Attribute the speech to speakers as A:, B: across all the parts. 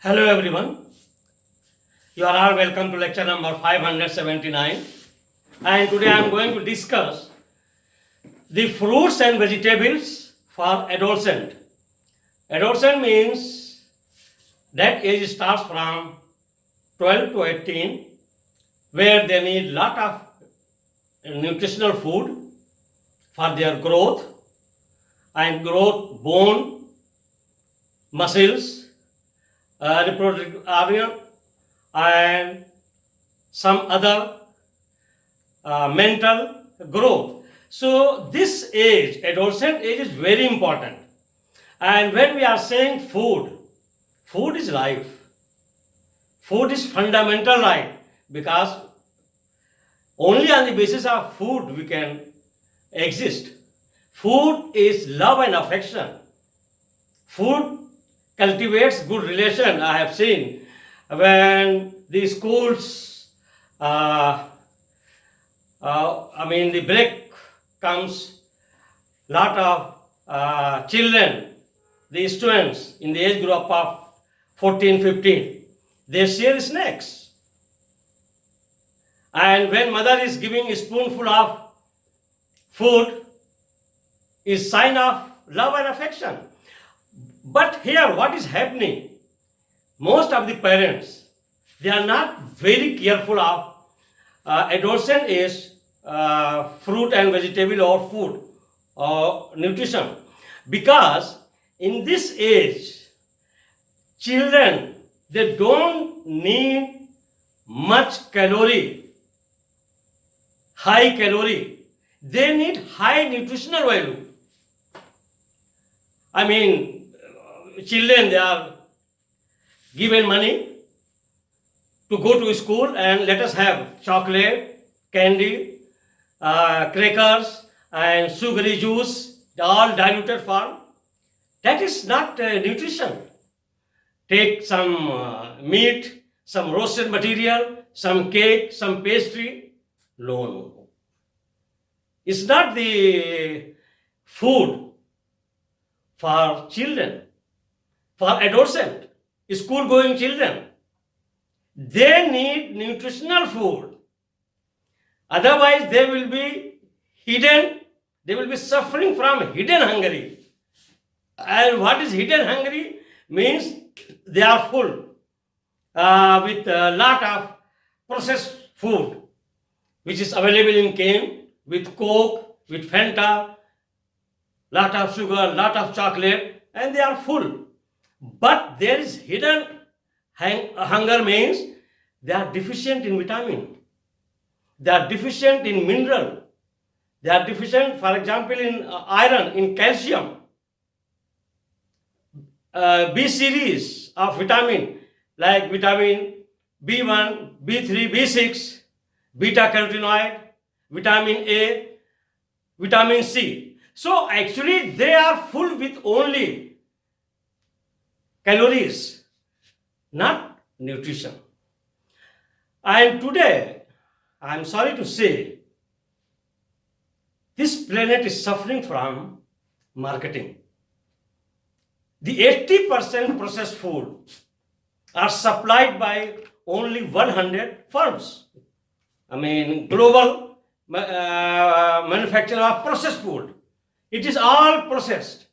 A: Hello everyone, you are all welcome to lecture number 579, and today I am going to discuss the fruits and vegetables for adolescent. Adolescent means that age starts from 12 to 18 where they need lot of nutritional food for their growth and growth bone, muscles, reproductive organ and some other mental growth. So this age, adolescent age, is very important. And when we are saying food, food is life. Food is fundamental right because only on the basis of food we can exist. Food is love and affection. Food cultivates good relation. I have seen when the schools, the break comes, lot of children, the students in the age group of 14, 15, they share snacks. And when mother is giving a spoonful of food, is sign of love and affection. But here, what is happening? Most of the parents, they are not very careful of adolescent age fruit and vegetable or food or nutrition, because in this age, children, they don't need much calorie, high calorie. They need high nutritional value. Children, they are given money to go to school and let us have chocolate, candy, crackers and sugary juice, all diluted form. That is not nutrition. Take some meat, some roasted material, some cake, some pastry. No. It's not the food for children, for adolescent, school-going children. They need nutritional food. Otherwise, they will be hidden, they will be suffering from hidden hunger. And what is hidden hunger? Means they are full with a lot of processed food, which is available in can, with Coke, with Fanta, lot of sugar, lot of chocolate, and they are full. But there is hidden hunger, means they are deficient in vitamin, they are deficient in mineral, they are deficient, for example, in iron, in calcium, B series of vitamin like vitamin B1, B3, B6, beta carotenoid, vitamin A, vitamin C. So actually they are full with only calories, not nutrition. And today, I am sorry to say, this planet is suffering from marketing. The 80% processed food are supplied by only 100 firms. Global manufacturer of processed food. It is all processed.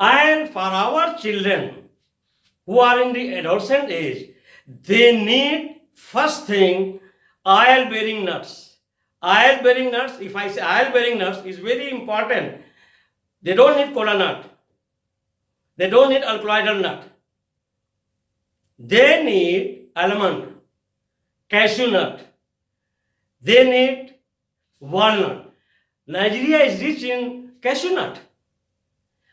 A: And for our children who are in the adolescent age, they need first thing oil-bearing nuts. Oil-bearing nuts, if I say oil-bearing nuts, is very important. They don't need cola nut. They don't need alkaloidal nut. They need almond, cashew nut. They need walnut. Nigeria is rich in cashew nut.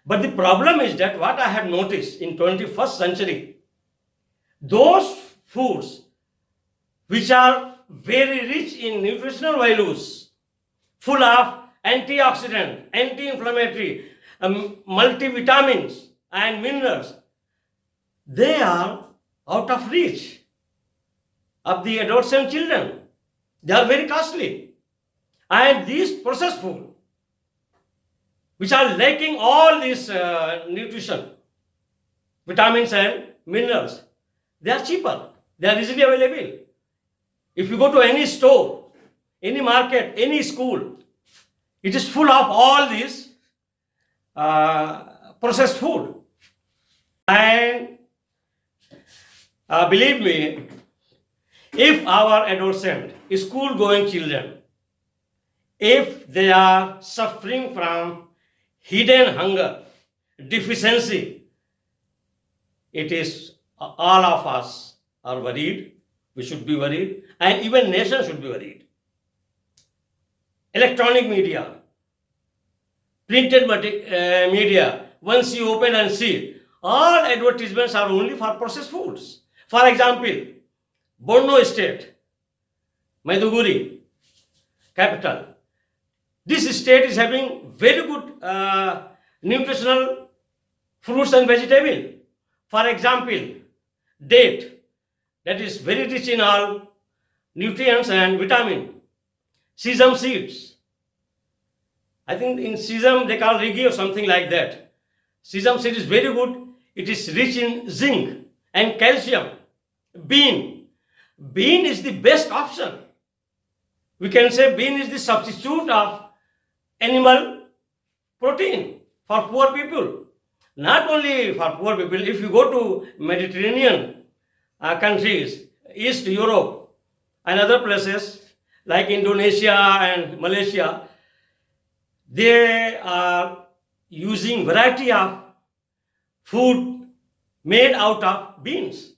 A: But the problem is that what I have noticed in 21st century, those foods which are very rich in nutritional values, full of antioxidant, anti-inflammatory, multivitamins and minerals, they are out of reach of the adolescent children. They are very costly. And these processed food, which are lacking all this nutrition, vitamins and minerals, they are cheaper. They are easily available. If you go to any store, any market, any school, it is full of all these processed food. And believe me, if our adolescent, school-going children, if they are suffering from hidden hunger, deficiency, it is all of us are worried. We should be worried, and even nation should be worried. Electronic media, printed media, once you open and see, all advertisements are only for processed foods. For example, Borno State, Maiduguri, capital. This state is having very good nutritional fruits and vegetables. For example, date, that is very rich in all nutrients and vitamin. Sesame seeds. I think in sesame they call rigi or something like that. Sesame seed is very good. It is rich in zinc and calcium. Bean. Bean is the best option. We can say bean is the substitute of animal protein for poor people. Not only for poor people, if you go to Mediterranean countries, East Europe and other places like Indonesia and Malaysia, they are using variety of food made out of beans.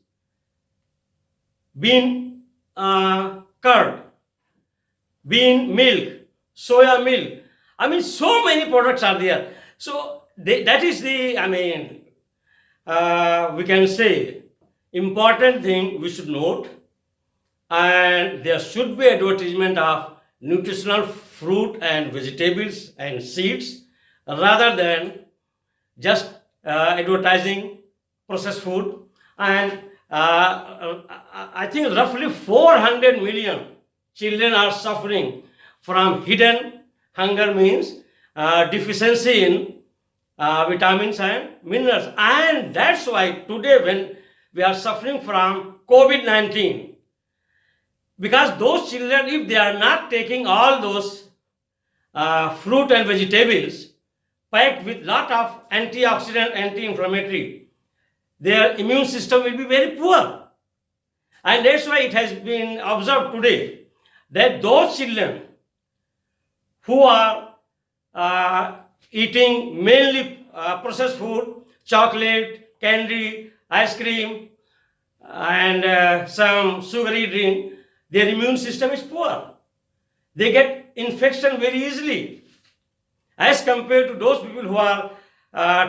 A: Bean curd, bean milk, soya milk. I mean, so many products are there. So that is the, we can say, important thing we should note. And there should be advertisement of nutritional fruit and vegetables and seeds rather than just advertising processed food. And I think roughly 400 million children are suffering from hidden hunger, means deficiency in vitamins and minerals. And that's why today when we are suffering from COVID-19, because those children, if they are not taking all those fruit and vegetables packed with lot of antioxidant, anti-inflammatory, their immune system will be very poor. And that's why it has been observed today that those children who are eating mainly processed food, chocolate, candy, ice cream, and some sugary drink, their immune system is poor. They get infection very easily as compared to those people who are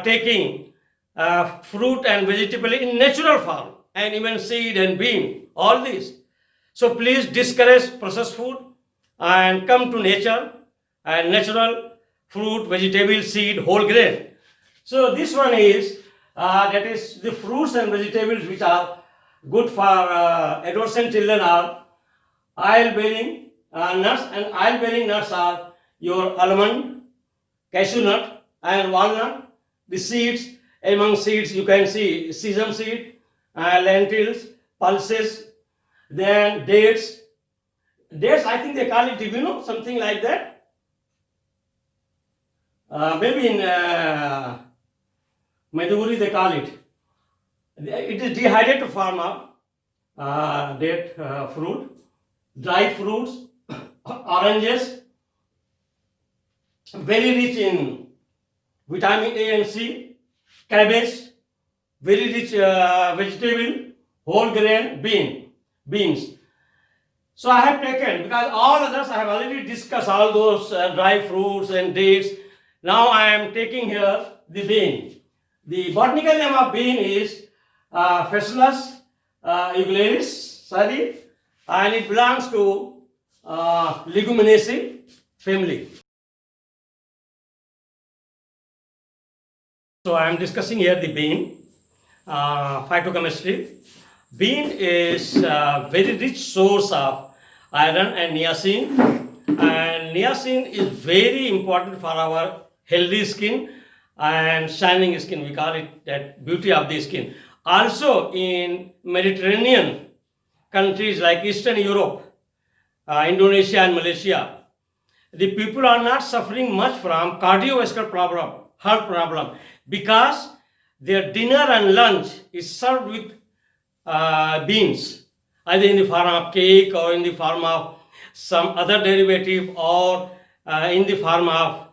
A: taking fruit and vegetable in natural form, and even seed and bean, all this. So please discourage processed food and come to nature and natural fruit, vegetable, seed, whole grain. So this one is, that is the fruits and vegetables which are good for adolescent children are oil-bearing nuts, and oil-bearing nuts are your almond, cashew nut and walnut. The seeds, among seeds you can see sesame seed, lentils, pulses, then dates. Dates, I think they call it divino, something like that. Maybe in Maiduguri they call it. It is dehydrated form of date fruit. Dried fruits, oranges, very rich in vitamin A and C, cabbage, very rich vegetable, whole grain, beans. So I have taken, because all others I have already discussed, all those dry fruits and dates. Now I am taking here the bean. The botanical name of bean is Phaseolus ugularis, and it belongs to Leguminosae family. So I am discussing here the bean, phytochemistry. Bean is a very rich source of iron and niacin, and niacin is very important for our healthy skin and shining skin. We call it that beauty of the skin. Also in Mediterranean countries like Eastern Europe, Indonesia and Malaysia, the people are not suffering much from cardiovascular problem, heart problem, because their dinner and lunch is served with beans, either in the form of cake or in the form of some other derivative, or in the form of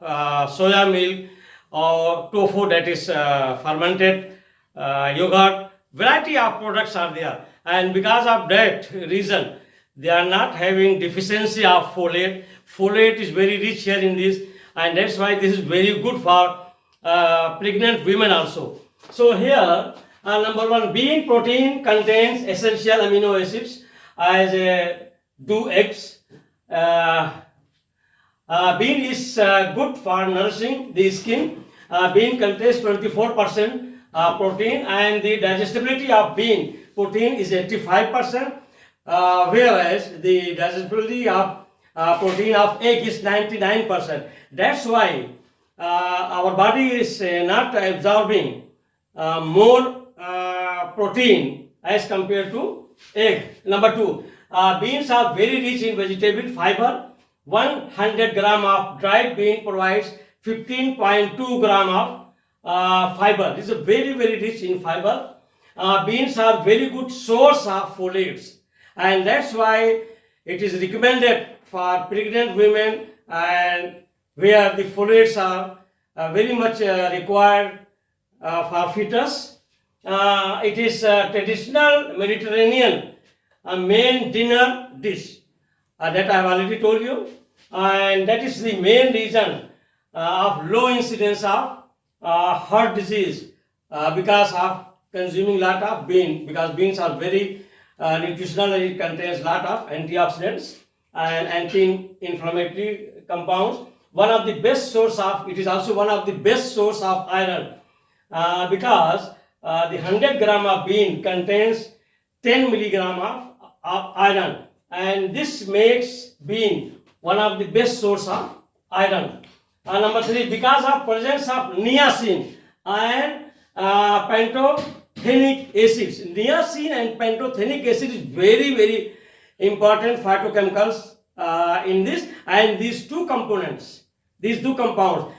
A: soya milk or tofu, that is fermented yogurt. Variety of products are there, and because of that reason they are not having deficiency of folate. Folate is very rich here in this, and that's why this is very good for pregnant women also. So here, number one, bean protein contains essential amino acids as do eggs. Bean is good for nourishing the skin. Bean contains 24% protein, and the digestibility of bean protein is 85%, whereas the digestibility of protein of egg is 99%. That's why our body is not absorbing more protein as compared to egg. Number two, beans are very rich in vegetable fiber. 100 gram of dried bean provides 15.2 gram of fiber. This is very rich in fiber. Beans are very good source of folates, and that's why it is recommended for pregnant women, and where the folates are very much required for fetus. It is a traditional Mediterranean main dinner dish that I have already told you, and that is the main reason of low incidence of heart disease because of consuming lot of bean, because beans are very nutritional, and it contains lot of antioxidants and anti-inflammatory compounds. One of the best source of, it is also one of the best source of iron, because the 100 gram of bean contains 10 milligram of iron, and this makes bean one of the best source of iron. Number three, because of presence of niacin and pantothenic acids. Niacin and pantothenic acid is very important phytochemicals in this, and these two components, these two compounds,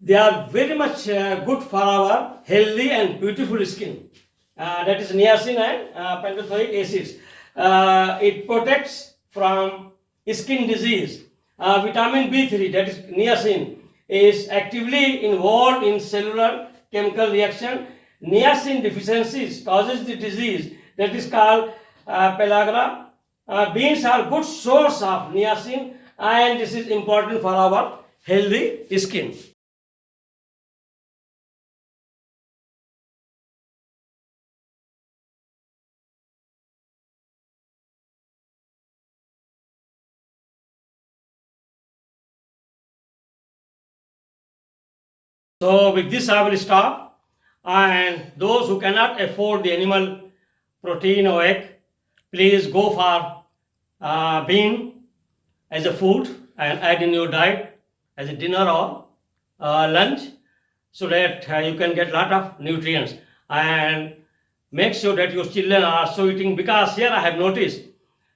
A: they are very much good for our healthy and beautiful skin. That is niacin and pantothenic acids. It protects from skin disease. Vitamin B3, that is niacin, is actively involved in cellular chemical reaction. Niacin deficiencies causes the disease that is called pellagra. Beans are good source of niacin, and this is important for our healthy skin. So with this I will stop, and those who cannot afford the animal protein or egg, please go for bean as a food and add in your diet as a dinner or lunch, so that you can get lot of nutrients. And make sure that your children are also eating, because here I have noticed,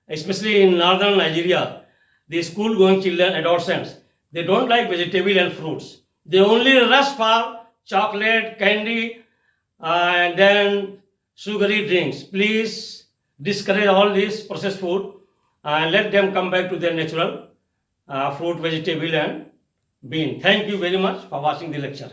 A: especially in northern Nigeria, the school going children, adolescents, they don't like vegetable and fruits. They only rush for chocolate, candy, and then sugary drinks. Please discourage all this processed food and let them come back to their natural fruit, vegetable and bean. Thank you very much for watching the lecture.